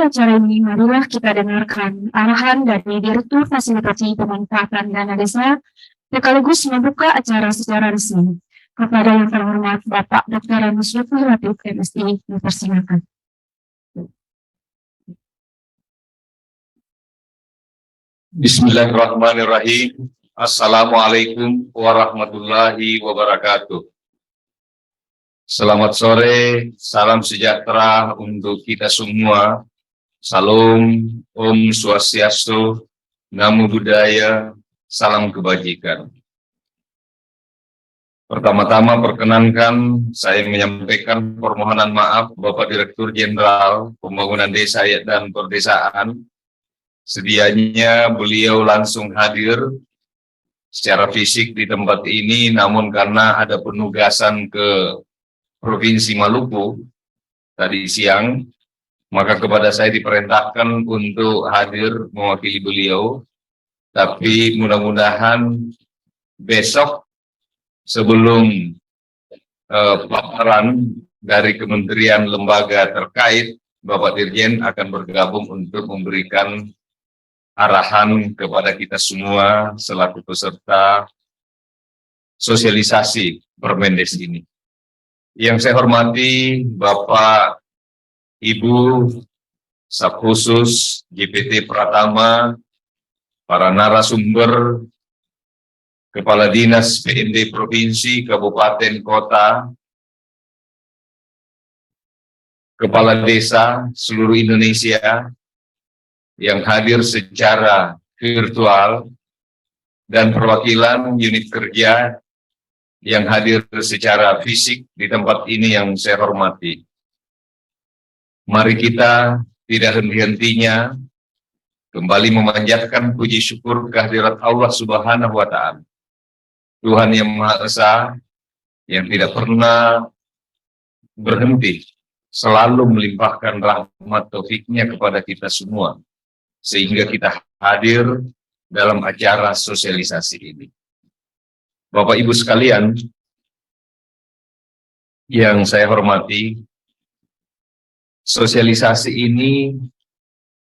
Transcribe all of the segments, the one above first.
acara ini, marilah kita dengarkan arahan dari Direktur Fasilitasi Pemanfaatan Dana Desa sekaligus membuka acara secara resmi. Kepada yang terhormat Bapak Dr. Muslifuh Latif MSI, dipersilakan. Bismillahirrahmanirrahim. Assalamualaikum warahmatullahi wabarakatuh. Selamat sore, salam sejahtera untuk kita semua. Salam, Om Swastiastu, Namo Buddhaya, salam kebajikan. Pertama-tama perkenankan saya menyampaikan permohonan maaf Bapak Direktur Jenderal Pembangunan Desa dan Perdesaan. Sedianya beliau langsung hadir secara fisik di tempat ini, namun karena ada penugasan ke Provinsi Maluku tadi siang, maka kepada saya diperintahkan untuk hadir mewakili beliau. Tapi mudah-mudahan besok sebelum paparan dari kementerian lembaga terkait, Bapak Dirjen akan bergabung untuk memberikan arahan kepada kita semua selaku peserta sosialisasi Permendes ini. Yang saya hormati Bapak, Ibu, Staf Khusus, GPT Pratama, para narasumber, Kepala Dinas PND Provinsi, Kabupaten, Kota, Kepala Desa seluruh Indonesia yang hadir secara virtual, dan perwakilan unit kerja yang hadir secara fisik di tempat ini yang saya hormati. Mari kita tidak henti-hentinya kembali memanjatkan puji syukur kehadirat Allah Subhanahu wa Ta'ala, Tuhan yang Maha Esa, yang tidak pernah berhenti, selalu melimpahkan rahmat taufiknya kepada kita semua, sehingga kita hadir dalam acara sosialisasi ini. Bapak Ibu sekalian yang saya hormati, sosialisasi ini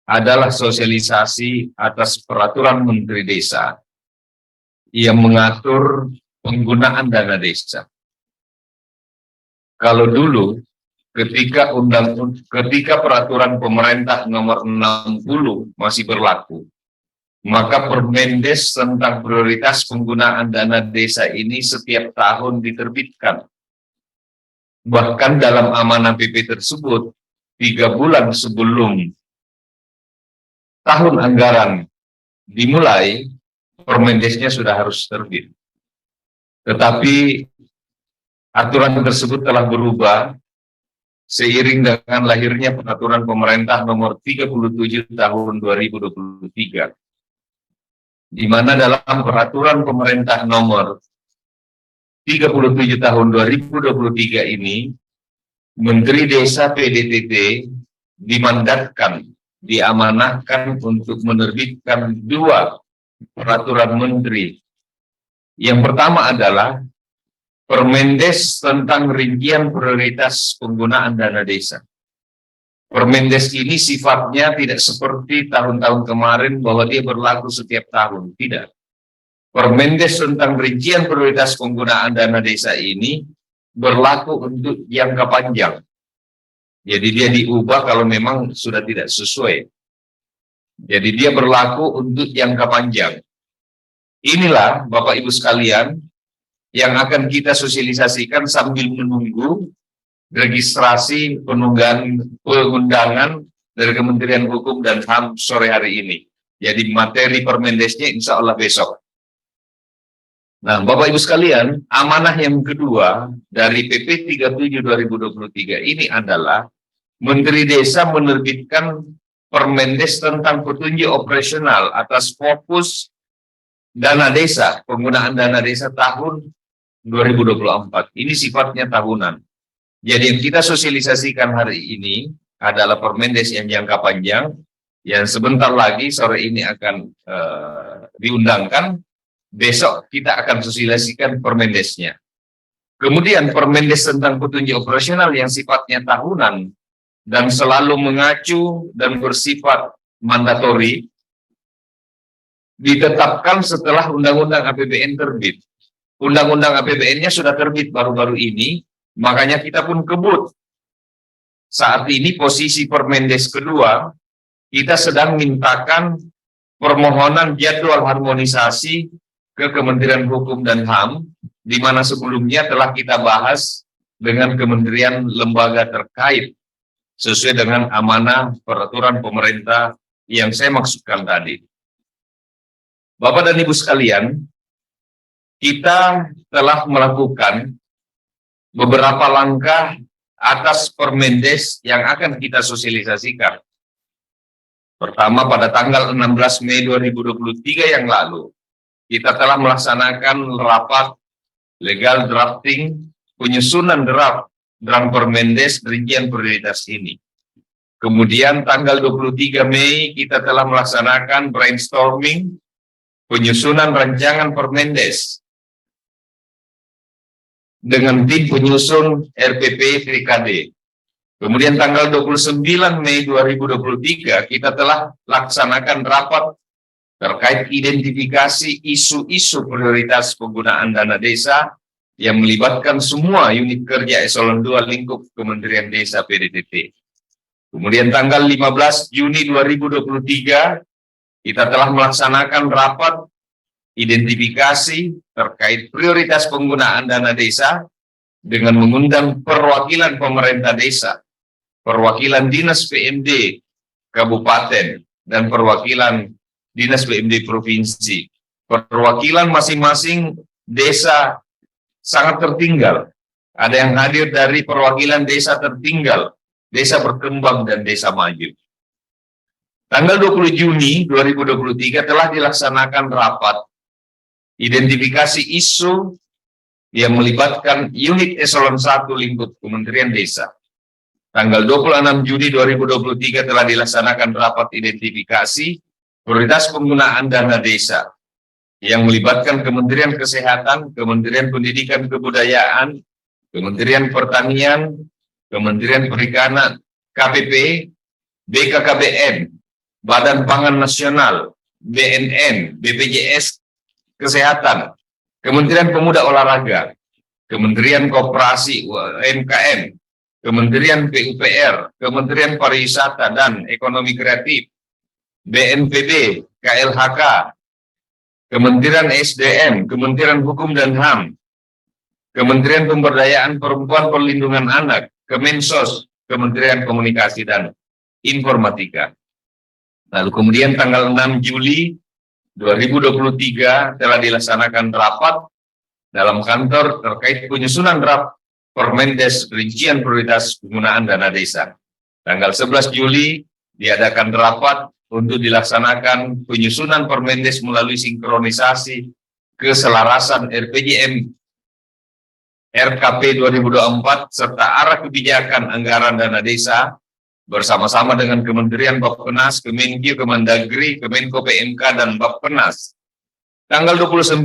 adalah sosialisasi atas peraturan Menteri Desa yang mengatur penggunaan dana desa. Kalau dulu ketika peraturan pemerintah nomor 60 masih berlaku, maka Permendes tentang prioritas penggunaan dana desa ini setiap tahun diterbitkan. Bahkan dalam amanah PP tersebut, 3 bulan sebelum tahun anggaran dimulai, Permendesnya sudah harus terbit. Tetapi aturan tersebut telah berubah seiring dengan lahirnya peraturan pemerintah nomor 37 tahun 2023, di mana dalam peraturan pemerintah nomor 37 tahun 2023 ini, Menteri Desa PDTT diamanahkan untuk menerbitkan 2 peraturan menteri. Yang pertama adalah Permendes tentang rincian prioritas penggunaan dana desa. Permendes ini sifatnya tidak seperti tahun-tahun kemarin bahwa dia berlaku setiap tahun. Tidak. Permendes tentang rincian prioritas penggunaan dana desa ini berlaku untuk jangka panjang. Jadi dia diubah kalau memang sudah tidak sesuai. Jadi dia berlaku untuk jangka panjang. Inilah Bapak Ibu sekalian yang akan kita sosialisasikan sambil menunggu registrasi pengundangan dari Kementerian Hukum dan HAM sore hari ini. Jadi materi Permendesnya insya Allah besok. Nah, Bapak Ibu sekalian, amanah yang kedua dari PP 37 2023 ini adalah Menteri Desa menerbitkan Permendes tentang petunjuk operasional atas fokus dana desa, penggunaan dana desa tahun 2024. Ini sifatnya tahunan. Jadi yang kita sosialisasikan hari ini adalah Permendes yang jangka panjang, yang sebentar lagi sore ini akan diundangkan. Besok kita akan sosialisasikan Permendesnya. Kemudian Permendes tentang petunjuk operasional yang sifatnya tahunan dan selalu mengacu dan bersifat mandatori ditetapkan setelah Undang-Undang APBN terbit. Undang-Undang APBN-nya sudah terbit baru-baru ini, makanya kita pun kebut. Saat ini posisi Permendes kedua, kita sedang mintakan permohonan jadwal harmonisasi ke Kementerian Hukum dan HAM, di mana sebelumnya telah kita bahas dengan kementerian lembaga terkait, sesuai dengan amanah peraturan pemerintah yang saya maksudkan tadi. Bapak dan Ibu sekalian, kita telah melakukan beberapa langkah atas Permendes yang akan kita sosialisasikan. Pertama, pada tanggal 16 Mei 2023 yang lalu, kita telah melaksanakan rapat legal drafting penyusunan draft Permendes rincian prioritas ini. Kemudian tanggal 23 Mei kita telah melaksanakan brainstorming penyusunan rancangan Permendes dengan tim penyusun RPP TKD. Kemudian tanggal 29 Mei 2023 kita telah laksanakan rapat terkait identifikasi isu-isu prioritas penggunaan dana desa yang melibatkan semua unit kerja eselon 2 lingkup Kementerian Desa PDTT. Kemudian tanggal 15 Juni 2023 kita telah melaksanakan rapat identifikasi terkait prioritas penggunaan dana desa dengan mengundang perwakilan pemerintah desa, perwakilan Dinas PMD Kabupaten, dan perwakilan Dinas PMD Provinsi. Perwakilan masing-masing desa sangat tertinggal. Ada yang hadir dari perwakilan desa tertinggal, desa berkembang, dan desa maju. Tanggal 20 Juni 2023 telah dilaksanakan rapat identifikasi isu yang melibatkan unit eselon 1 lingkup Kementerian Desa. Tanggal 26 Juni 2023 telah dilaksanakan rapat identifikasi prioritas penggunaan dana desa yang melibatkan Kementerian Kesehatan, Kementerian Pendidikan Kebudayaan, Kementerian Pertanian, Kementerian Perikanan, KPP, BKKBN, Badan Pangan Nasional, BNN, BPJS Kesehatan, Kementerian Pemuda Olahraga, Kementerian Koperasi UMKM, Kementerian PUPR, Kementerian Pariwisata dan Ekonomi Kreatif, BNPB, KLHK, Kementerian SDM, Kementerian Hukum dan HAM, Kementerian Pemberdayaan Perempuan Perlindungan Anak, Kemensos, Kementerian Komunikasi dan Informatika. Lalu kemudian tanggal 6 Juli 2023 telah dilaksanakan rapat dalam kantor terkait penyusunan draft Permendes rincian prioritas penggunaan dana desa. Tanggal 11 Juli diadakan rapat untuk dilaksanakan penyusunan Permendes melalui sinkronisasi keselarasan RPJM RKP 2024 serta arah kebijakan anggaran dana desa bersama-sama dengan Kementerian Bappenas, Kemenkyu, Kemendagri, Kemenko PMK, dan Bappenas. Tanggal 29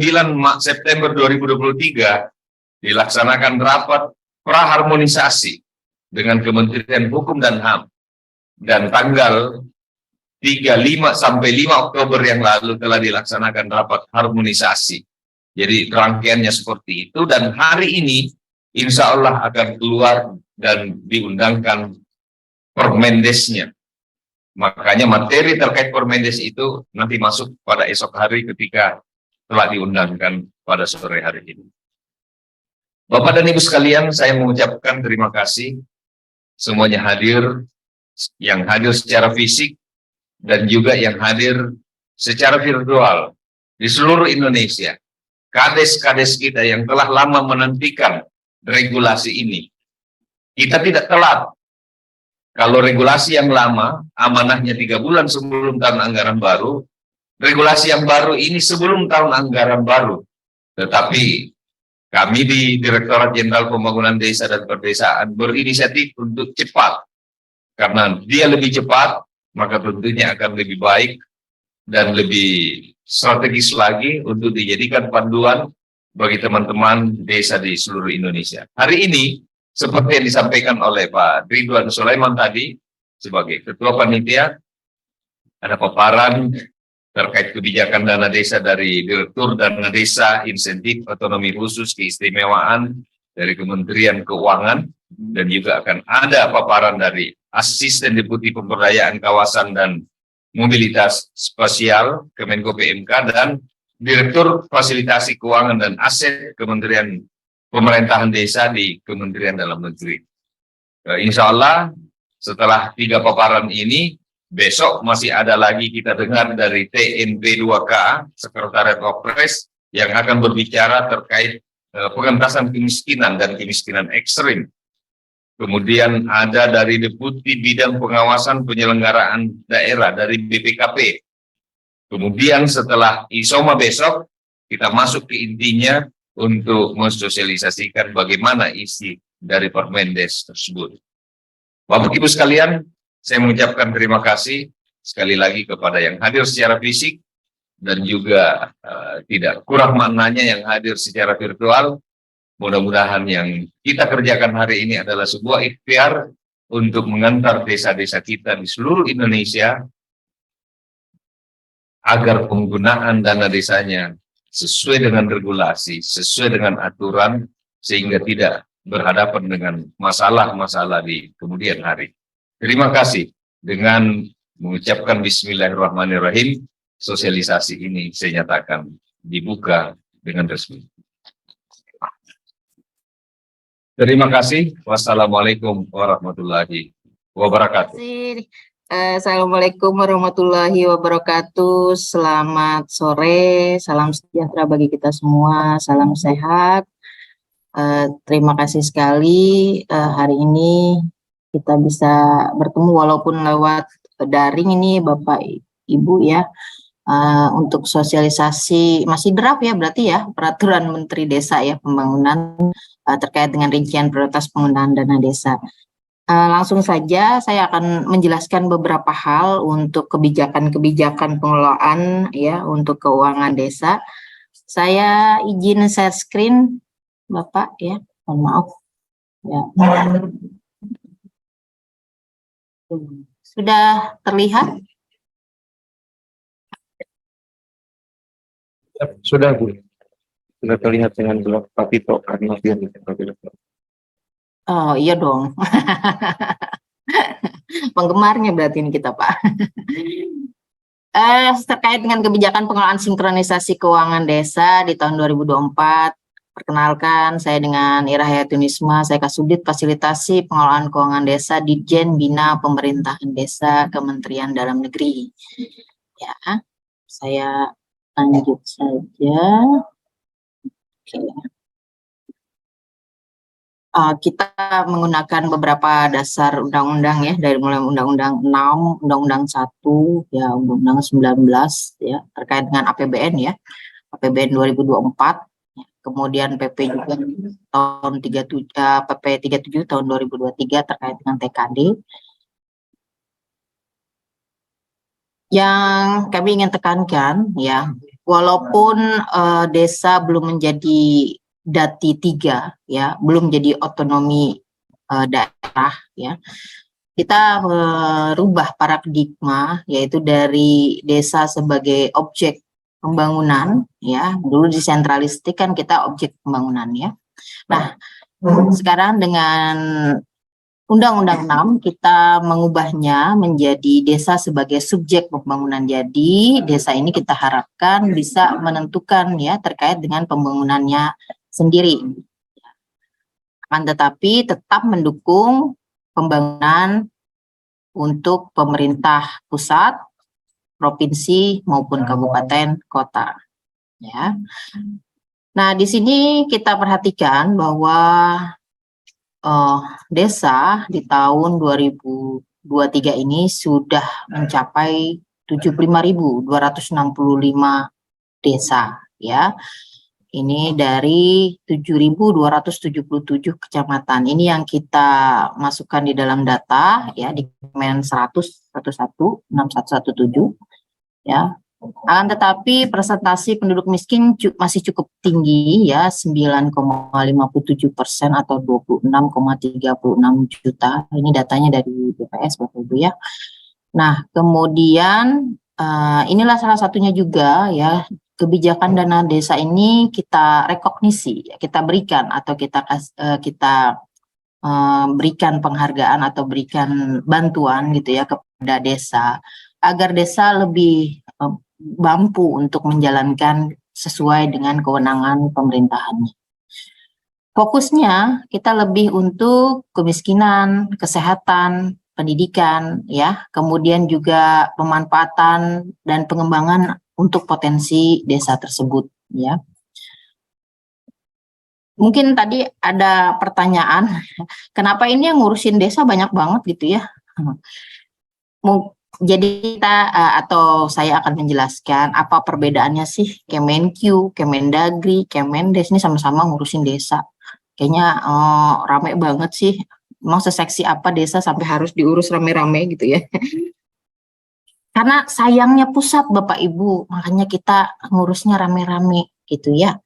September 2023 dilaksanakan rapat praharmonisasi dengan Kementerian Hukum dan HAM. Dan tanggal 5 Oktober yang lalu telah dilaksanakan rapat harmonisasi. Jadi rangkaiannya seperti itu, dan hari ini insya Allah akan keluar dan diundangkan Permendesnya. Makanya materi terkait Permendes itu nanti masuk pada esok hari ketika telah diundangkan pada sore hari ini. Bapak dan Ibu sekalian, saya mengucapkan terima kasih semuanya hadir, yang hadir secara fisik dan juga yang hadir secara virtual di seluruh Indonesia. Kades-kades kita yang telah lama menantikan regulasi ini. Kita tidak telat. Kalau regulasi yang lama, amanahnya 3 bulan sebelum tahun anggaran baru, regulasi yang baru ini sebelum tahun anggaran baru. Tetapi kami di Direktorat Jenderal Pembangunan Desa dan Perdesaan berinisiatif untuk cepat. Karena dia lebih cepat, maka tentunya akan lebih baik dan lebih strategis lagi untuk dijadikan panduan bagi teman-teman desa di seluruh Indonesia. Hari ini, seperti yang disampaikan oleh Pak Ridwan Sulaiman tadi sebagai Ketua Panitia, ada paparan terkait kebijakan dana desa dari Direktur Dana Desa, Insentif Otonomi Khusus Keistimewaan dari Kementerian Keuangan, dan juga akan ada paparan dari Asisten Deputi Pemberdayaan Kawasan dan Mobilitas Spasial Kemenko PMK dan Direktur Fasilitasi Keuangan dan Aset Kementerian Pemerintahan Desa di Kementerian Dalam Negeri. Insya Allah setelah 3 paparan ini, besok masih ada lagi kita dengar dari TNP 2K, Sekretariat Wapres, yang akan berbicara terkait pengentasan kemiskinan dan kemiskinan ekstrim. Kemudian ada dari Deputi Bidang Pengawasan Penyelenggaraan Daerah dari BPKP. Kemudian setelah ISOMA besok, kita masuk ke intinya untuk mensosialisasikan bagaimana isi dari Permendes tersebut. Bapak Ibu sekalian, saya mengucapkan terima kasih sekali lagi kepada yang hadir secara fisik dan juga tidak kurang maknanya yang hadir secara virtual. Mudah-mudahan yang kita kerjakan hari ini adalah sebuah ikhtiar untuk mengantar desa-desa kita di seluruh Indonesia agar penggunaan dana desanya sesuai dengan regulasi, sesuai dengan aturan, sehingga tidak berhadapan dengan masalah-masalah di kemudian hari. Terima kasih. Dengan mengucapkan Bismillahirrahmanirrahim, sosialisasi ini saya nyatakan dibuka dengan resmi. Terima kasih. Wassalamualaikum warahmatullahi wabarakatuh. Assalamualaikum warahmatullahi wabarakatuh. Selamat sore, salam sejahtera bagi kita semua, salam sehat. Terima kasih sekali hari ini kita bisa bertemu walaupun lewat daring ini Bapak Ibu ya, untuk sosialisasi masih draft ya berarti ya, peraturan Menteri Desa ya pembangunan terkait dengan rincian prioritas penggunaan dana desa. Langsung saja saya akan menjelaskan beberapa hal untuk kebijakan-kebijakan pengelolaan ya untuk keuangan desa. Saya izin share screen Bapak ya, mohon maaf ya. Sudah terlihat? Sudah Bu, sudah terlihat dengan jelas Pak Tito karena dia Oh iya dong. Penggemarnya berarti ini kita Pak. Terkait dengan kebijakan pengelolaan sinkronisasi keuangan desa di tahun 2024, perkenalkan saya dengan Ira Hayatunisma, saya Kasubdit Fasilitasi Pengelolaan Keuangan Desa Ditjen Bina Pemerintahan Desa Kementerian Dalam Negeri. Ya, saya lanjut saja. Oke. Kita menggunakan beberapa dasar undang-undang ya, dari mulai Undang-Undang 6, Undang-Undang 1, ya, Undang-Undang 19 ya, terkait dengan APBN ya, APBN 2024, ya, kemudian PP juga tahun 37, PP 37 tahun 2023 terkait dengan TKD. Yang kami ingin tekankan ya, walaupun desa belum menjadi Dati 3 ya, belum jadi otonomi daerah ya, kita merubah paradigma yaitu dari desa sebagai objek pembangunan ya, dulu desentralistik kan kita objek pembangunan ya. Nah, sekarang dengan Undang-Undang 6 kita mengubahnya menjadi desa sebagai subjek pembangunan. Jadi desa ini kita harapkan bisa menentukan ya terkait dengan pembangunannya sendiri. Akan tetapi tetap mendukung pembangunan untuk pemerintah pusat, provinsi maupun kabupaten kota. Ya. Nah, di sini kita perhatikan bahwa desa di tahun 2023 ini sudah mencapai 75.265 desa ya. Ini dari 7.277 kecamatan. Ini yang kita masukkan di dalam data ya di Kemen 100 11 6117 ya. Akan tetapi presentasi penduduk miskin masih cukup tinggi ya, 9,57% atau 26,36 juta. Ini datanya dari BPS Bapak Ibu ya. Nah, kemudian inilah salah satunya juga ya, kebijakan dana desa ini kita rekognisi, ya, kita berikan atau berikan penghargaan atau berikan bantuan gitu ya kepada desa agar desa lebih mampu untuk menjalankan sesuai dengan kewenangan pemerintahannya. Fokusnya kita lebih untuk kemiskinan, kesehatan, pendidikan ya, kemudian juga pemanfaatan dan pengembangan untuk potensi desa tersebut ya. Mungkin tadi ada pertanyaan, kenapa ini yang ngurusin desa banyak banget gitu ya? Jadi kita atau saya akan menjelaskan apa perbedaannya sih Kemenq, Kemendagri, Kemendes ini sama-sama ngurusin desa. Kayaknya rame banget sih. Emang seseksi apa desa sampai harus diurus rame-rame gitu ya? Karena sayangnya pusat Bapak Ibu, makanya kita ngurusnya rame-rame gitu ya.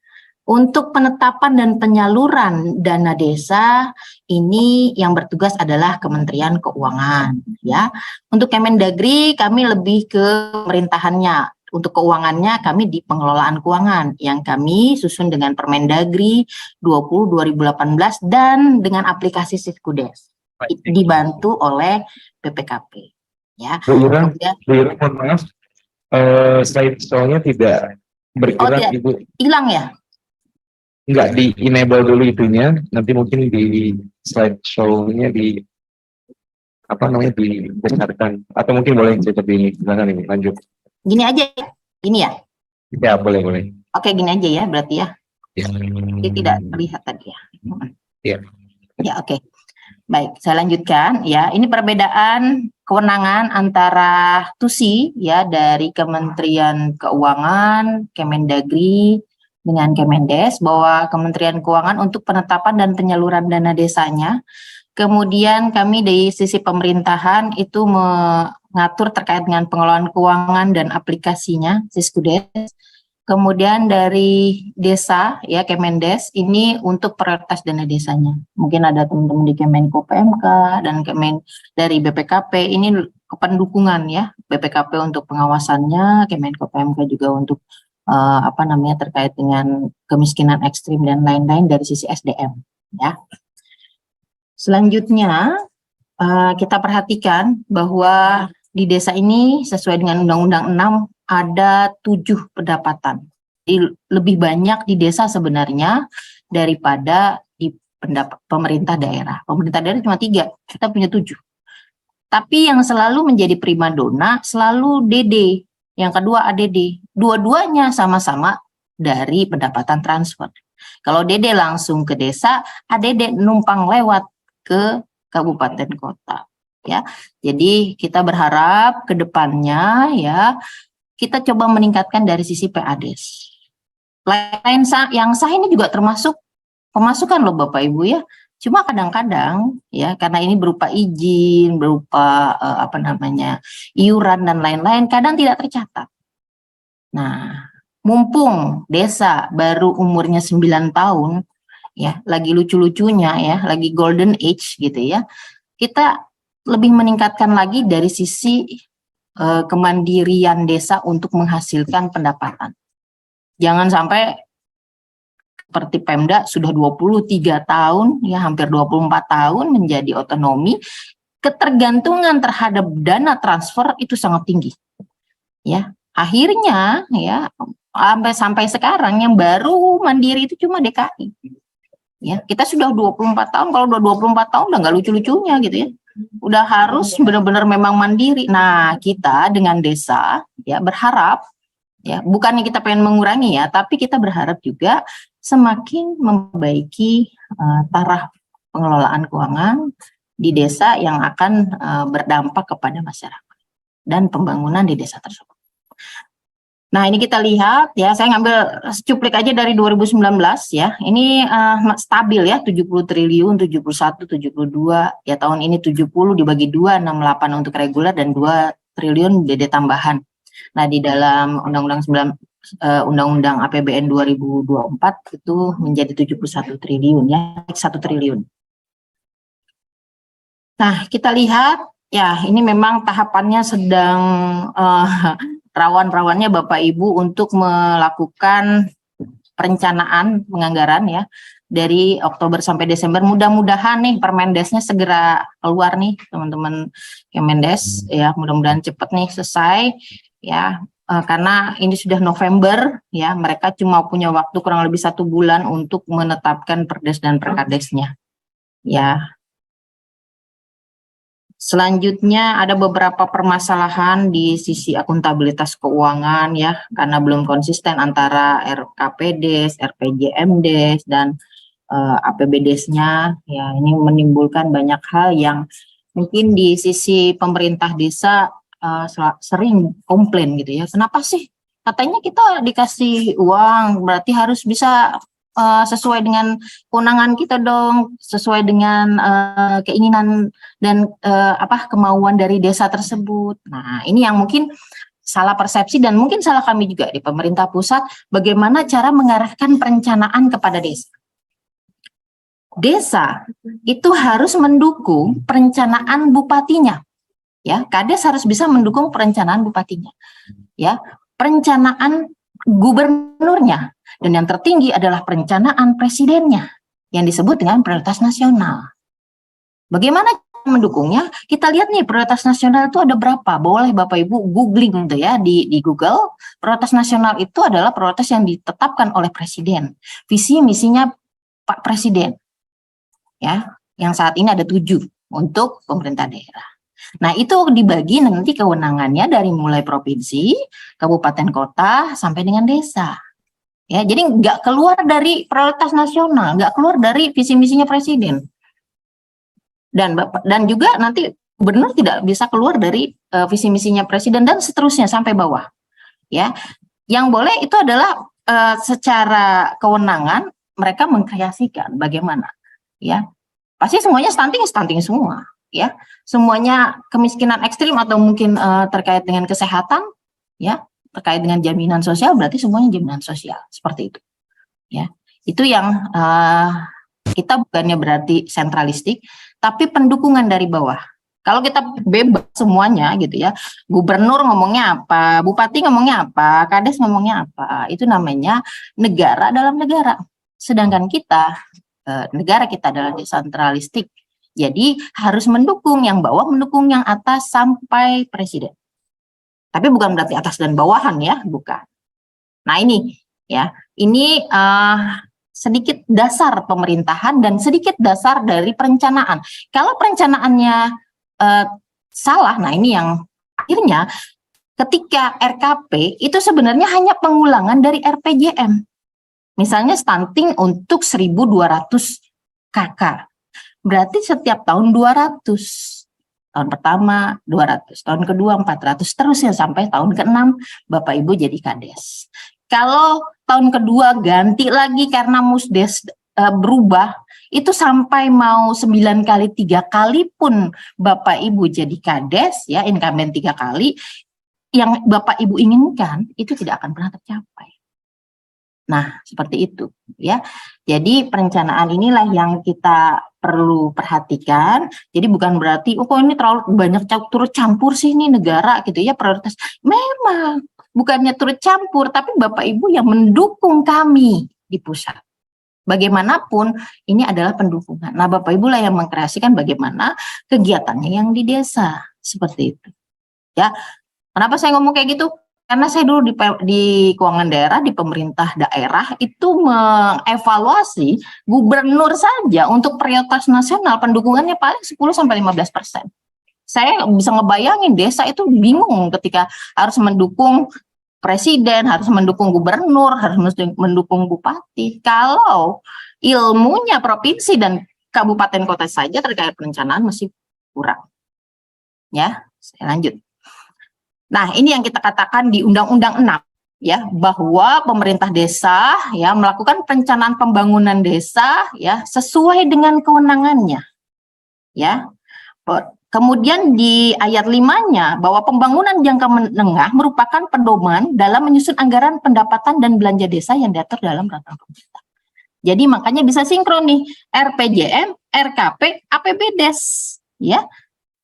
Untuk penetapan dan penyaluran dana desa ini yang bertugas adalah Kementerian Keuangan ya. Untuk Kemendagri kami lebih ke pemerintahannya. Untuk keuangannya kami di pengelolaan keuangan yang kami susun dengan Permendagri 20 2018 dan dengan aplikasi Siskudes dibantu oleh BPKP ya. Bu Ira, Kemudian, mohon maaf, slide show-nya tidak bergerak, tidak. Ibu. Hilang ya? Enggak di enable dulu itunya, nanti mungkin di slide show-nya dibesarkan, atau mungkin boleh seperti ini. Silakan ini lanjut. Gini aja ya? Gini ya? Ya, boleh. Oke, gini aja ya berarti ya. Ya. Ini tidak terlihat tadi ya. Ya. Ya, oke. Baik, saya lanjutkan ya. Ini perbedaan kewenangan antara TUSI ya dari Kementerian Keuangan, Kemendagri dengan Kemendes, bahwa Kementerian Keuangan untuk penetapan dan penyaluran dana desanya. Kemudian kami dari sisi pemerintahan itu mengatur terkait dengan pengelolaan keuangan dan aplikasinya Siskudes. Kemudian dari desa ya Kemendes ini untuk prioritas dana desanya. Mungkin ada teman-teman di Kemenko PMK dan dari BPKP ini pendukungan ya, BPKP untuk pengawasannya, Kemenko PMK juga untuk terkait dengan kemiskinan ekstrim dan lain-lain dari sisi SDM ya. Selanjutnya kita perhatikan bahwa di desa ini sesuai dengan Undang-Undang 6 ada 7 pendapatan. Jadi lebih banyak di desa sebenarnya daripada di pemerintah daerah. Pemerintah daerah cuma 3, kita punya 7. Tapi yang selalu menjadi primadona selalu DD, yang kedua ADD. Dua-duanya sama-sama dari pendapatan transfer. Kalau DD langsung ke desa, ADD numpang lewat ke kabupaten kota. Ya, jadi kita berharap ke depannya ya kita coba meningkatkan dari sisi PADES. Lain yang sah ini juga termasuk pemasukan loh Bapak Ibu ya. Cuma kadang-kadang ya karena ini berupa izin, berupa iuran dan lain-lain kadang tidak tercatat. Nah, mumpung desa baru umurnya 9 tahun ya, lagi lucu-lucunya ya, lagi golden age gitu ya. Kita lebih meningkatkan lagi dari sisi kemandirian desa untuk menghasilkan pendapatan. Jangan sampai seperti Pemda sudah 23 tahun, ya hampir 24 tahun menjadi otonomi, ketergantungan terhadap dana transfer itu sangat tinggi. Ya, akhirnya ya sampai sekarang yang baru mandiri itu cuma DKI. Ya, kita sudah 24 tahun, kalau udah 24 tahun udah nggak lucu-lucunya gitu ya. Udah harus benar-benar memang mandiri. Nah, kita dengan desa ya berharap ya, bukannya kita pengen mengurangi ya, tapi kita berharap juga semakin memperbaiki taraf pengelolaan keuangan di desa yang akan berdampak kepada masyarakat dan pembangunan di desa tersebut. Nah, ini kita lihat ya, saya ngambil secuplik aja dari 2019 ya. Ini stabil ya, 70 triliun, 71, 72. Ya tahun ini 70 dibagi 2, 68 untuk reguler dan 2 triliun DD tambahan. Nah, di dalam Undang-Undang APBN 2024 itu menjadi 71 triliun ya, 1 triliun. Nah, kita lihat ya, ini memang tahapannya sedang rawan-rawannya Bapak Ibu untuk melakukan perencanaan penganggaran ya dari Oktober sampai Desember. Mudah-mudahan nih Permendesnya segera keluar nih teman-teman Kemendes ya, mudah-mudahan cepat nih selesai ya, karena ini sudah November ya, mereka cuma punya waktu kurang lebih 1 bulan untuk menetapkan Perdes dan Perkadesnya ya. Selanjutnya ada beberapa permasalahan di sisi akuntabilitas keuangan ya, karena belum konsisten antara RKPDes, RPJMdes, dan APBDes-nya ya. Ini menimbulkan banyak hal yang mungkin di sisi pemerintah desa sering komplain gitu ya. Kenapa sih? Katanya kita dikasih uang, berarti harus bisa sesuai dengan kewenangan kita dong, sesuai dengan keinginan dan kemauan dari desa tersebut. Nah, ini yang mungkin salah persepsi dan mungkin salah kami juga di pemerintah pusat, bagaimana cara mengarahkan perencanaan kepada desa. Desa itu harus mendukung perencanaan bupatinya. Ya, Kades harus bisa mendukung perencanaan bupatinya. Ya, perencanaan gubernurnya, dan yang tertinggi adalah perencanaan presidennya yang disebut dengan prioritas nasional. Bagaimana mendukungnya? Kita lihat nih prioritas nasional itu ada berapa. Boleh Bapak Ibu googling tuh ya di Google. Prioritas nasional itu adalah prioritas yang ditetapkan oleh presiden. Visi misinya Pak Presiden. Ya, yang saat ini ada 7 untuk pemerintah daerah. Nah, itu dibagi nanti kewenangannya dari mulai provinsi, kabupaten kota, sampai dengan desa. Ya, jadi nggak keluar dari prioritas nasional, nggak keluar dari visi misinya presiden. Dan juga nanti gubernur tidak bisa keluar dari visi misinya presiden dan seterusnya sampai bawah. Ya, yang boleh itu adalah secara kewenangan mereka mengkreasikan bagaimana. Ya, pasti semuanya stunting semua. Ya, semuanya kemiskinan ekstrim atau mungkin terkait dengan kesehatan, ya, terkait dengan jaminan sosial, berarti semuanya jaminan sosial seperti itu. Ya, itu yang kita bukannya berarti sentralistik, tapi pendukungan dari bawah. Kalau kita bebas semuanya gitu ya, gubernur ngomongnya apa, bupati ngomongnya apa, kades ngomongnya apa, itu namanya negara dalam negara. Sedangkan kita negara kita adalah desentralistik. Jadi harus mendukung yang bawah, mendukung yang atas sampai presiden. Tapi bukan berarti atas dan bawahan ya, bukan. Nah ini ya, ini sedikit dasar pemerintahan dan sedikit dasar dari perencanaan. Kalau perencanaannya salah, nah ini yang akhirnya ketika RKP itu sebenarnya hanya pengulangan dari RPJM. Misalnya stunting untuk 1.200 KK. Berarti setiap tahun 200. Tahun pertama 200, tahun kedua 400, terusnya sampai tahun ke-6 Bapak Ibu jadi kades. Kalau tahun kedua ganti lagi karena musdes berubah, itu sampai mau 9 kali 3 kali pun Bapak Ibu jadi kades ya, incumbent 3 kali, yang Bapak Ibu inginkan itu tidak akan pernah tercapai. Nah, seperti itu ya. Jadi perencanaan inilah yang kita perlu perhatikan. Jadi bukan berarti kok ini terlalu banyak turut campur sih ini negara gitu ya, prioritas. Memang bukannya turut campur, tapi Bapak Ibu yang mendukung kami di pusat. Bagaimanapun ini adalah pendukungan. Nah, Bapak Ibu lah yang mengkreasikan bagaimana kegiatannya yang di desa seperti itu. Ya. Kenapa saya ngomong kayak gitu? Karena saya dulu di keuangan daerah, di pemerintah daerah itu mengevaluasi gubernur saja untuk prioritas nasional pendukungannya paling 10-15%. Saya bisa ngebayangin desa itu bingung ketika harus mendukung presiden, harus mendukung gubernur, harus mendukung bupati. Kalau ilmunya provinsi dan kabupaten kota saja terkait perencanaan masih kurang. Ya, saya lanjut. Nah, ini yang kita katakan di Undang-Undang 6 ya, bahwa pemerintah desa ya melakukan perencanaan pembangunan desa ya sesuai dengan kewenangannya. Ya. kemudian di ayat 5-nya bahwa pembangunan jangka menengah merupakan pedoman dalam menyusun anggaran pendapatan dan belanja desa yang diatur dalam peraturan pemerintah. Jadi makanya bisa sinkron nih, RPJM, RKP, APBDes, ya.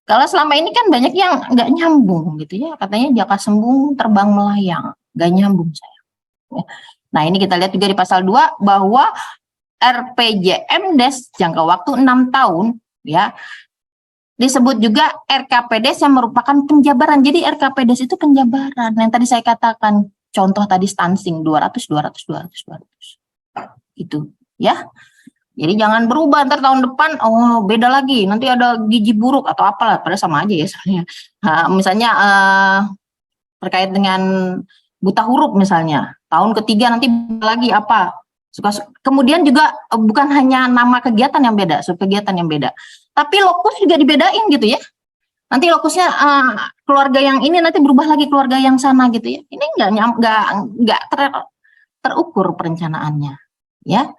Kalau selama ini kan banyak yang nggak nyambung gitu ya, katanya jaka sembung terbang melayang, nggak nyambung saya. Nah ini kita lihat juga di pasal 2 bahwa RPJMdes jangka waktu 6 tahun, ya, disebut juga RKPdes yang merupakan penjabaran. Jadi RKPdes itu penjabaran yang tadi saya katakan, contoh tadi stunting 200 itu, ya. Jadi jangan berubah ntar tahun depan beda lagi, nanti ada gizi buruk atau apalah, padahal sama aja ya soalnya. Misalnya terkait dengan buta huruf misalnya, tahun ketiga nanti lagi apa. Kemudian juga bukan hanya nama kegiatan yang beda, subkegiatan yang beda, tapi lokus juga dibedain gitu ya. Nanti lokusnya keluarga yang ini nanti berubah lagi keluarga yang sana gitu ya. Ini nggak terukur perencanaannya, ya.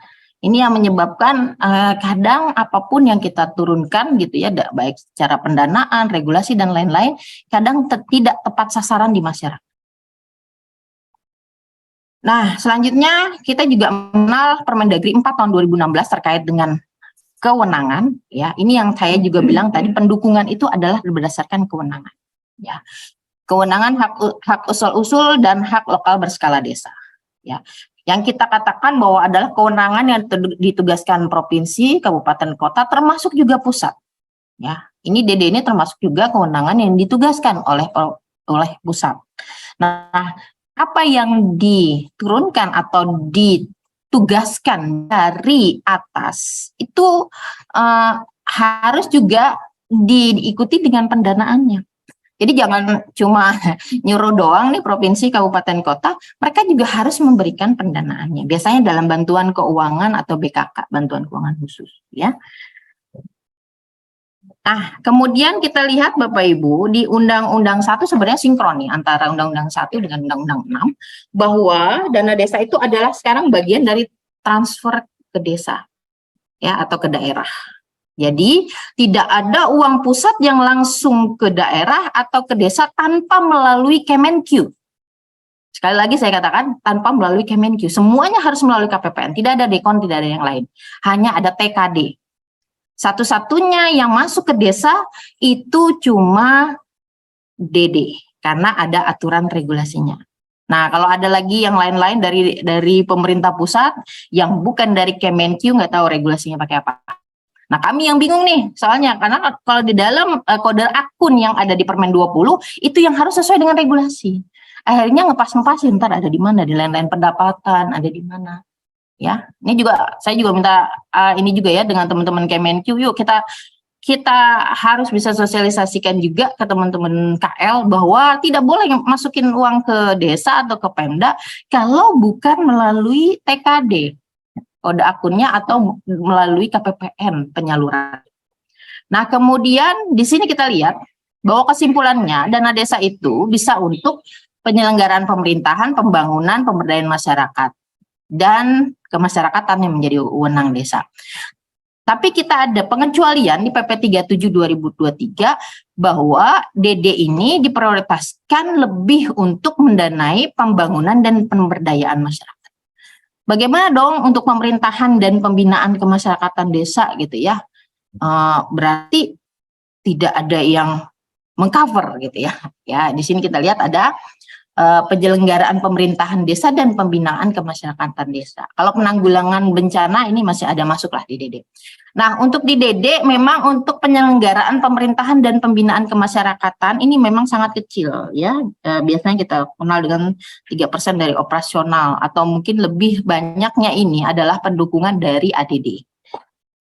Ini yang menyebabkan kadang apapun yang kita turunkan gitu ya, baik secara pendanaan, regulasi dan lain-lain, kadang tidak tepat sasaran di masyarakat. Nah, selanjutnya kita juga mengenal Permendagri 4 tahun 2016 terkait dengan kewenangan, ya. Ini yang saya juga bilang tadi, pendukungan itu adalah berdasarkan kewenangan, ya. Kewenangan hak usul-usul dan hak lokal berskala desa, ya. Yang kita katakan bahwa adalah kewenangan yang ditugaskan provinsi, kabupaten, kota, termasuk juga pusat. Ya, ini DD ini termasuk juga kewenangan yang ditugaskan oleh pusat. Nah, apa yang diturunkan atau ditugaskan dari atas itu harus juga diikuti dengan pendanaannya. Jadi jangan cuma nyuruh doang nih provinsi, kabupaten, kota, mereka juga harus memberikan pendanaannya. Biasanya dalam bantuan keuangan atau BKK, bantuan keuangan khusus, ya. Nah, kemudian kita lihat Bapak Ibu di Undang-Undang 1 sebenarnya sinkron nih antara Undang-Undang 1 dengan Undang-Undang 6 bahwa dana desa itu adalah sekarang bagian dari transfer ke desa, ya, atau ke daerah. Jadi tidak ada uang pusat yang langsung ke daerah atau ke desa tanpa melalui Kemenq. Sekali lagi saya katakan tanpa melalui Kemenq. Semuanya harus melalui KPPN. Tidak ada dekon, tidak ada yang lain. Hanya ada TKD. Satu-satunya yang masuk ke desa itu cuma DD karena ada aturan regulasinya. Nah, kalau ada lagi yang lain-lain dari pemerintah pusat yang bukan dari Kemenq, nggak tahu regulasinya pakai apa. Nah, kami yang bingung nih, soalnya karena kalau di dalam kode akun yang ada di Permen 20 itu yang harus sesuai dengan regulasi. Akhirnya ngepas-ngepasin, ntar ada di mana, di lain-lain pendapatan, ada di mana. Ya, ini juga saya juga minta ini juga ya dengan teman-teman Kemenq, yuk kita harus bisa sosialisasikan juga ke teman-teman KL bahwa tidak boleh masukin uang ke desa atau ke Pemda kalau bukan melalui TKD. Kode akunnya atau melalui KPPN penyaluran. Nah, kemudian di sini kita lihat bahwa kesimpulannya dana desa itu bisa untuk penyelenggaraan pemerintahan, pembangunan, pemberdayaan masyarakat dan kemasyarakatan yang menjadi wewenang desa. Tapi kita ada pengecualian di PP 37 2023 bahwa DD ini diprioritaskan lebih untuk mendanai pembangunan dan pemberdayaan masyarakat. Bagaimana dong untuk pemerintahan dan pembinaan kemasyarakatan desa gitu ya? Berarti tidak ada yang mengcover gitu ya. Ya, di sini kita lihat ada penyelenggaraan pemerintahan desa dan pembinaan kemasyarakatan desa. Kalau penanggulangan bencana ini masih ada masuklah di DD. Nah, untuk di DD memang untuk penyelenggaraan pemerintahan dan pembinaan kemasyarakatan ini memang sangat kecil ya. Biasanya kita kenal dengan 3% dari operasional atau mungkin lebih banyaknya ini adalah pendukungan dari ADD.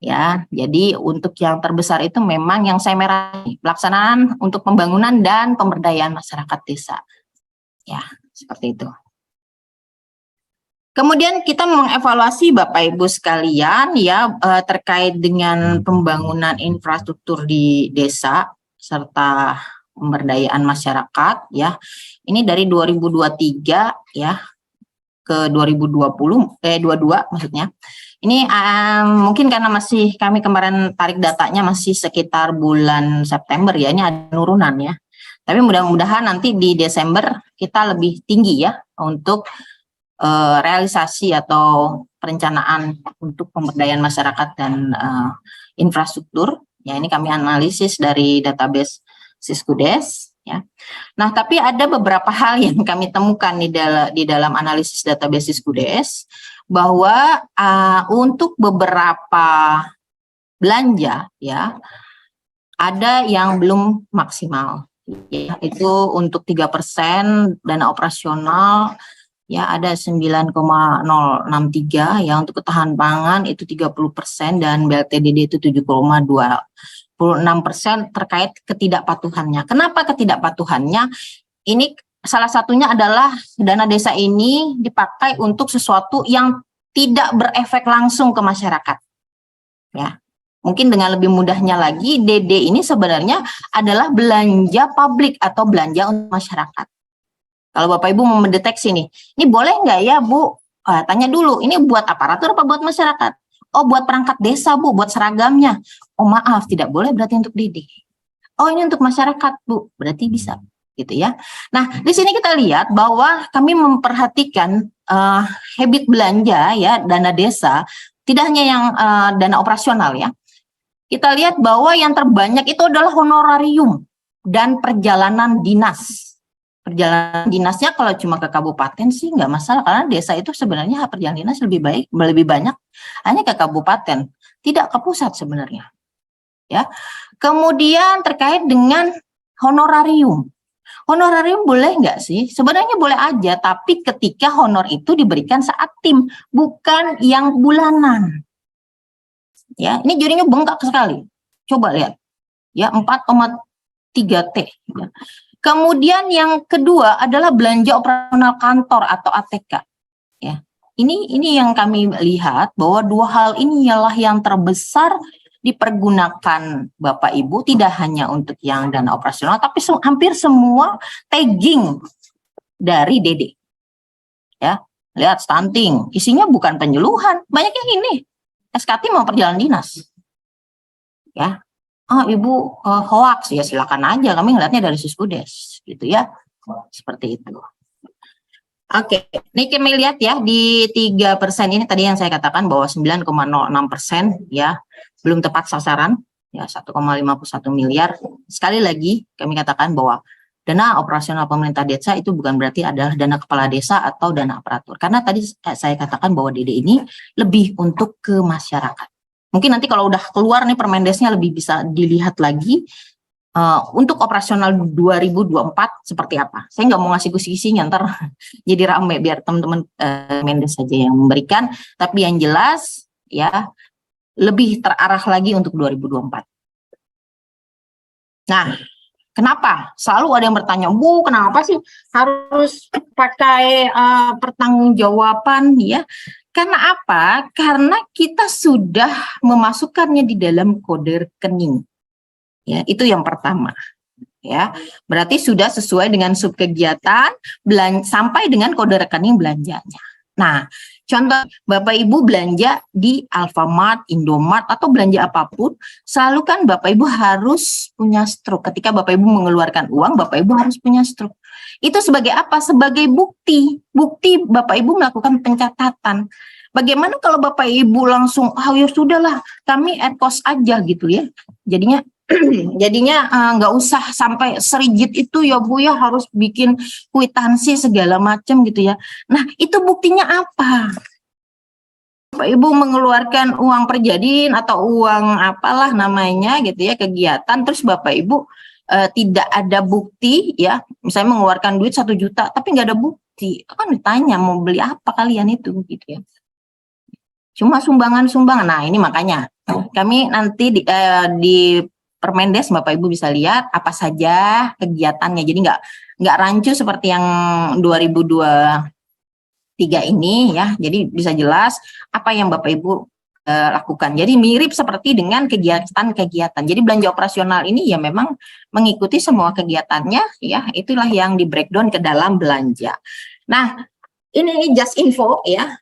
Ya, jadi untuk yang terbesar itu memang yang saya meraih pelaksanaan untuk pembangunan dan pemberdayaan masyarakat desa. Ya, seperti itu. Kemudian kita mengevaluasi Bapak Ibu sekalian ya terkait dengan pembangunan infrastruktur di desa serta pemberdayaan masyarakat ya. Ini dari 2023 ya. ke 22 maksudnya. Ini mungkin karena masih kami kemarin tarik datanya masih sekitar bulan September ya, ini ada penurunan ya. Tapi mudah-mudahan nanti di Desember kita lebih tinggi ya untuk realisasi atau perencanaan untuk pemberdayaan masyarakat dan infrastruktur. Ya, ini kami analisis dari database Siskudes ya. Nah, tapi ada beberapa hal yang kami temukan di dalam analisis database Siskudes, bahwa untuk beberapa belanja ya ada yang belum maksimal ya, itu untuk 3% dana operasional ya ada 9,063 ya, untuk ketahanan pangan itu 30% dan BLTDD itu 7,26% terkait ketidakpatuhannya. Kenapa ketidakpatuhannya? Ini salah satunya adalah dana desa ini dipakai untuk sesuatu yang tidak berefek langsung ke masyarakat. Ya, mungkin dengan lebih mudahnya lagi, DD ini sebenarnya adalah belanja publik atau belanja untuk masyarakat. Kalau Bapak Ibu mau mendeteksi nih, ini boleh nggak ya Bu? Tanya dulu, ini buat aparatur apa buat masyarakat? Oh, buat perangkat desa Bu, buat seragamnya. Oh maaf, tidak boleh berarti untuk DD. Oh, ini untuk masyarakat Bu, berarti bisa. Gitu ya. Nah, di sini kita lihat bahwa kami memperhatikan habit belanja ya, dana desa, tidak hanya yang dana operasional ya. Kita lihat bahwa yang terbanyak itu adalah honorarium dan perjalanan dinas. Perjalanan dinasnya kalau cuma ke kabupaten sih nggak masalah, karena desa itu sebenarnya perjalanan dinas lebih banyak hanya ke kabupaten, tidak ke pusat sebenarnya. Ya. Kemudian terkait dengan honorarium. Honorarium boleh nggak sih? Sebenarnya boleh aja, tapi ketika honor itu diberikan saat tim, bukan yang bulanan. Ya, ini jadinya bengkak sekali. Coba lihat. Ya, 4,3T. Ya. Kemudian yang kedua adalah belanja operasional kantor atau ATK. Ya. Ini yang kami lihat bahwa dua hal ini ialah yang terbesar dipergunakan Bapak Ibu, tidak hanya untuk yang dana operasional, tapi hampir semua tagging dari DD. Ya, lihat stunting, isinya bukan penyuluhan, banyak yang ini SKT mau perjalanan dinas. Ya, Ibu hoax ya silakan aja, kami ngeliatnya dari Siskudes, gitu ya, seperti itu. Oke, ini kami lihat ya di 3% ini tadi yang saya katakan bahwa 9,06% ya belum tepat sasaran ya 1,51 miliar. Sekali lagi kami katakan bahwa dana operasional pemerintah desa itu bukan berarti adalah dana kepala desa atau dana aparatur. Karena tadi saya katakan bahwa DD ini lebih untuk ke masyarakat. Mungkin nanti kalau udah keluar nih Permendesnya lebih bisa dilihat lagi. Untuk operasional 2024 seperti apa? Saya nggak mau ngasih kisi-kisinya, ntar jadi rame, biar teman-teman Mendes saja yang memberikan. Tapi yang jelas ya lebih terarah lagi untuk 2024. Nah, kenapa? Selalu ada yang bertanya, Bu, kenapa sih harus pakai pertanggungjawaban ya? Karena apa? Karena kita sudah memasukkannya di dalam kode rekening. Ya, itu yang pertama. Ya, berarti sudah sesuai dengan subkegiatan sampai dengan kode rekening belanjanya. Nah, contoh Bapak Ibu belanja di Alfamart, Indomart atau belanja apapun, selalu kan Bapak Ibu harus punya struk. Ketika Bapak Ibu mengeluarkan uang, Bapak Ibu harus punya struk. Itu sebagai apa? Sebagai bukti. Bukti Bapak Ibu melakukan pencatatan. Bagaimana kalau Bapak Ibu langsung, ya sudahlah, kami ad cost aja gitu ya. Jadinya nggak usah sampai serigit itu ya Bu ya, harus bikin kwitansi segala macam gitu ya. Nah, itu buktinya apa? Bapak Ibu mengeluarkan uang perjadian atau uang apalah namanya gitu ya, kegiatan, terus Bapak Ibu tidak ada bukti ya, misalnya mengeluarkan duit 1 juta tapi nggak ada bukti, kan ditanya mau beli apa kalian itu gitu ya. Cuma sumbangan-sumbangan. Nah, ini makanya kami nanti di Permendes Bapak Ibu bisa lihat apa saja kegiatannya. Jadi nggak rancu seperti yang 2023 ini ya. Jadi bisa jelas apa yang Bapak Ibu lakukan. Jadi mirip seperti dengan kegiatan-kegiatan. Jadi belanja operasional ini ya memang mengikuti semua kegiatannya ya. Itulah yang di breakdown ke dalam belanja. Nah, ini just info ya.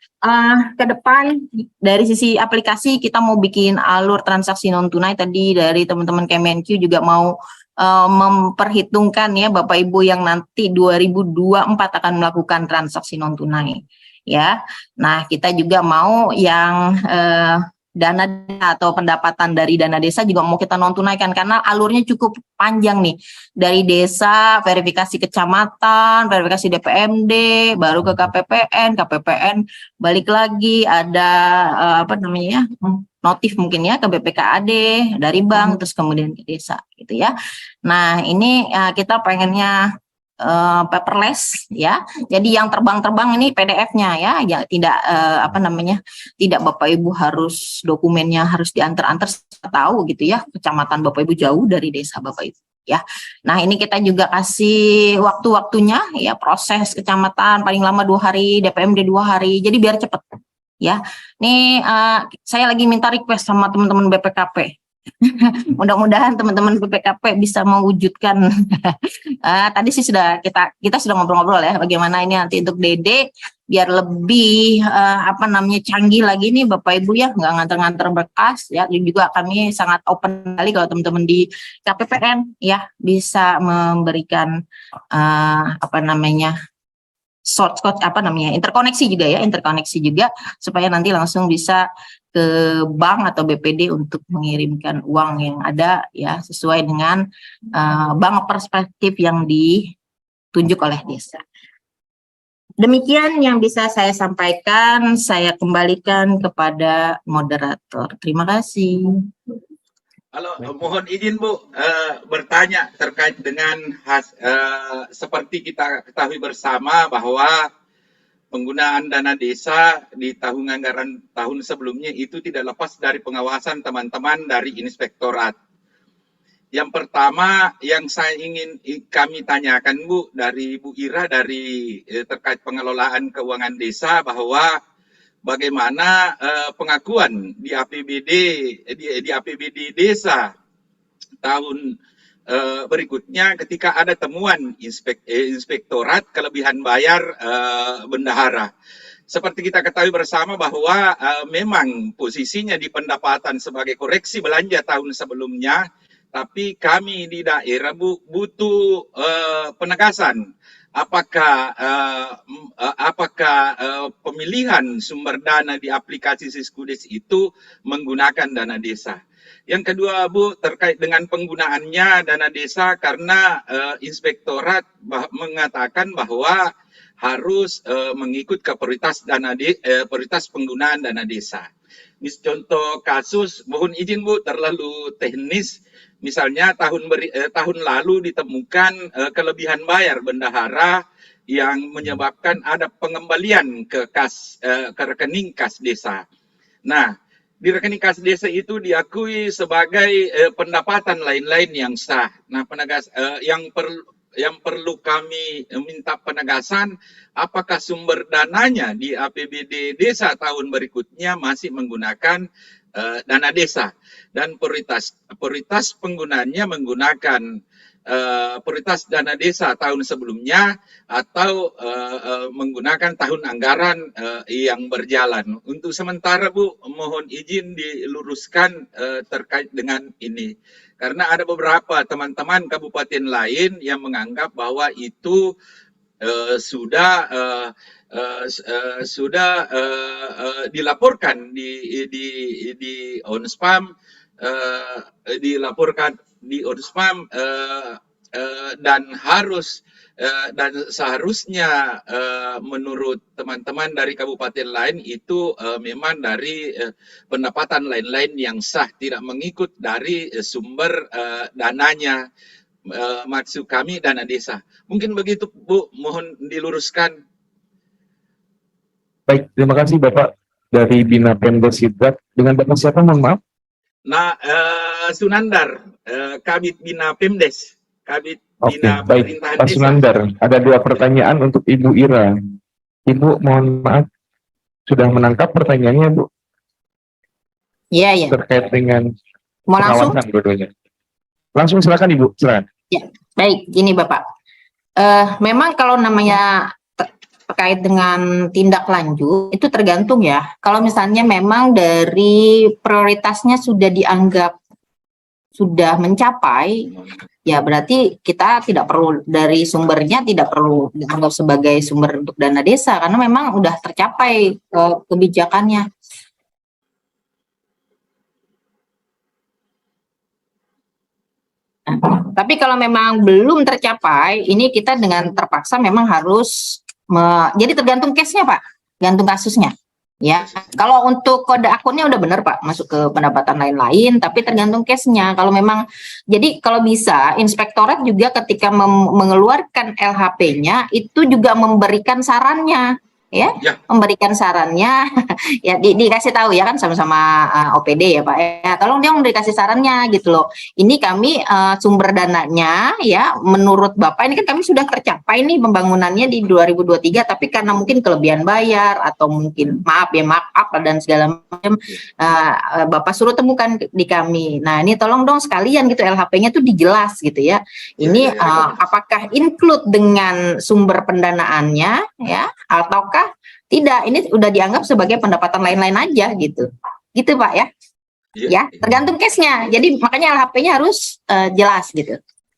Ke depan dari sisi aplikasi kita mau bikin alur transaksi non tunai, tadi dari teman-teman Kemenq juga mau memperhitungkan ya Bapak Ibu yang nanti 2024 akan melakukan transaksi non tunai ya. Nah, kita juga mau yang dana atau pendapatan dari dana desa juga mau kita non tunaikan karena alurnya cukup panjang nih, dari desa, verifikasi kecamatan, verifikasi DPMD, baru ke KPPN, balik lagi ada apa namanya notif mungkin ya ke BPKAD dari bank, terus kemudian ke desa gitu ya. Nah ini kita pengennya paperless ya. Jadi yang terbang-terbang ini PDF-nya ya tidak apa namanya, tidak Bapak Ibu harus dokumennya harus diantar-antar, tahu gitu ya, kecamatan Bapak Ibu jauh dari desa Bapak Ibu ya. Nah ini kita juga kasih waktu-waktunya ya, proses kecamatan paling lama 2 hari, DPMD 2 hari, jadi biar cepat ya. Nih saya lagi minta request sama teman-teman BPKP. Mudah-mudahan teman-teman BPKP bisa mewujudkan. Tadi sih kita sudah ngobrol-ngobrol ya, bagaimana ini nanti untuk DD biar lebih apa namanya canggih lagi nih Bapak Ibu ya, nggak nganter-nganter berkas ya. Juga kami sangat open kali kalau teman-teman di KPPN ya bisa memberikan apa namanya short apa namanya interkoneksi juga supaya nanti langsung bisa ke bank atau BPD untuk mengirimkan uang yang ada ya sesuai dengan bank perspektif yang ditunjuk oleh desa. Demikian yang bisa saya sampaikan, saya kembalikan kepada moderator. Terima kasih. Halo, mohon izin Bu bertanya terkait dengan seperti kita ketahui bersama bahwa penggunaan dana desa di tahun anggaran tahun sebelumnya itu tidak lepas dari pengawasan teman-teman dari inspektorat. Yang pertama yang saya ingin kami tanyakan Bu, dari Bu Ira dari terkait pengelolaan keuangan desa, bahwa bagaimana pengakuan di APBD desa tahun berikutnya ketika ada temuan inspektorat kelebihan bayar bendahara. Seperti kita ketahui bersama bahwa memang posisinya di pendapatan sebagai koreksi belanja tahun sebelumnya, tapi kami di daerah butuh penegasan. Apakah pemilihan sumber dana di aplikasi Siskudes itu menggunakan dana desa? Yang kedua Bu, terkait dengan penggunaannya dana desa, karena inspektorat mengatakan bahwa harus mengikut ke prioritas penggunaan dana desa. Contoh kasus, mohon izin Bu, terlalu teknis. Misalnya tahun lalu ditemukan kelebihan bayar bendahara yang menyebabkan ada pengembalian ke rekening kas desa. Nah, di rekening kas desa itu diakui sebagai pendapatan lain-lain yang sah. Nah, yang perlu kami minta penegasan, apakah sumber dananya di APBD desa tahun berikutnya masih menggunakan dana desa, dan prioritas penggunaannya menggunakan prioritas dana desa tahun sebelumnya atau menggunakan tahun anggaran yang berjalan. Untuk sementara Bu, mohon izin diluruskan terkait dengan ini, karena ada beberapa teman-teman kabupaten lain yang menganggap bahwa itu sudah dilaporkan di ONSPAM, dilaporkan di ONSPAM dan seharusnya menurut teman-teman dari kabupaten lain itu memang dari pendapatan lain-lain yang sah, tidak mengikut dari sumber dananya. Maksud kami dana desa. Mungkin begitu Bu, mohon diluruskan. Baik, terima kasih Bapak dari Bina Pemda Sidrap. Dengan Bapak siapa, mohon maaf? Nah, Sunandar, Kabid Bina Pemdes, Kabid Oke, Bina baik Pemerintahan Pak Desa. Sunandar. Ada 2 pertanyaan untuk Ibu Ira. Ibu, mohon maaf, sudah menangkap pertanyaannya Bu? Iya, ya. Terkait dengan Mau langsung? pengawasan dua-duanya. Langsung silakan Ibu, silakan. Baik, gini Bapak. Memang kalau namanya terkait dengan tindak lanjut itu tergantung ya. Kalau misalnya memang dari prioritasnya sudah dianggap sudah mencapai, ya berarti kita tidak perlu dari sumbernya tidak perlu dianggap sebagai sumber untuk dana desa karena memang udah tercapai kebijakannya. Tapi kalau memang belum tercapai, ini kita dengan terpaksa memang harus jadi tergantung case-nya Pak, gantung kasusnya. Ya, kalau untuk kode akunnya udah benar Pak, masuk ke pendapatan lain-lain, tapi tergantung case-nya. Kalau memang, jadi kalau bisa, inspektorat juga ketika mengeluarkan LHP-nya, itu juga memberikan sarannya, ya. Memberikan sarannya, ya dikasih tahu ya kan sama-sama OPD ya Pak. Ya, tolong dia dikasih sarannya gitu loh. Ini kami sumber dananya ya, menurut Bapak ini kan kami sudah tercapai nih pembangunannya di 2023, tapi karena mungkin kelebihan bayar atau mungkin maaf dan segala macam, Bapak suruh temukan di kami. Nah ini tolong dong sekalian gitu LHP-nya tuh dijelas gitu ya. Ini apakah include dengan sumber pendanaannya ya, ataukah tidak, ini udah dianggap sebagai pendapatan lain-lain aja gitu. Gitu Pak ya. Ya, tergantung case-nya. Jadi makanya LHP-nya harus jelas gitu.